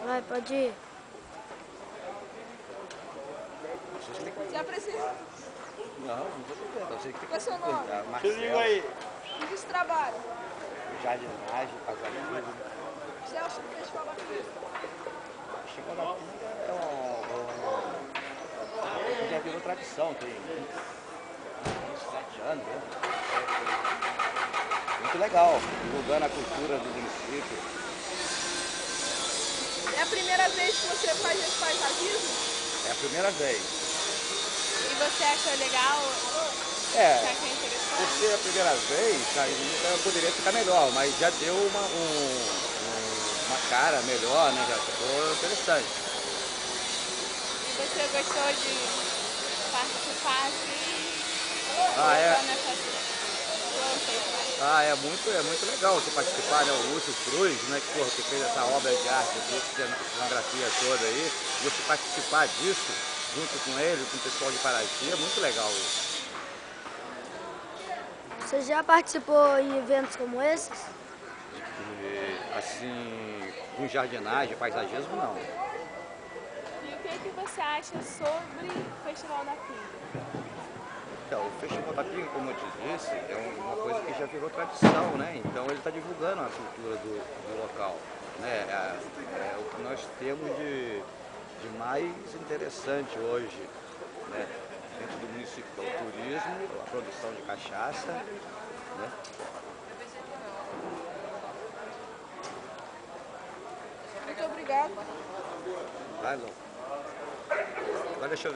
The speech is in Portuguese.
Vai, pode ir. Já precisa. Não, não tô sabendo. Eu sei que tem Qual é seu nome? Marcelo, aí. Onde você trabalha? jardinagem, paisagismo. Você acha que o festival da Pinga? Chegou na Pinga já virou tradição, tem 27 anos, né? Muito legal, divulgando a cultura do município. É a primeira vez que você faz esse paisagismo? É a primeira vez. E você achou legal? É, Você achou interessante? por ser a primeira vez, poderia ficar melhor, mas já deu uma cara melhor, né? Já ficou interessante. E você gostou de participar assim? Nessas plantas, né? É muito legal você participar, né? O Lúcio Cruz, né? Que fez essa obra de arte aqui, cenografia toda aí. Você participar disso junto com ele, com o pessoal de Paraty, é muito legal isso. Você já participou em eventos como esses? Assim, com jardinagem, paisagismo, não. E o que você acha sobre o Festival da Pinga? Então, o Festival da Pinga, como eu te disse, é uma coisa que já virou tradição, né? Então ele está divulgando a cultura do local, né? É o que nós temos de mais interessante hoje, né? Dentro do município, que é o turismo, a produção de cachaça, né? Muito obrigado. Vai, Lô. Agora deixa eu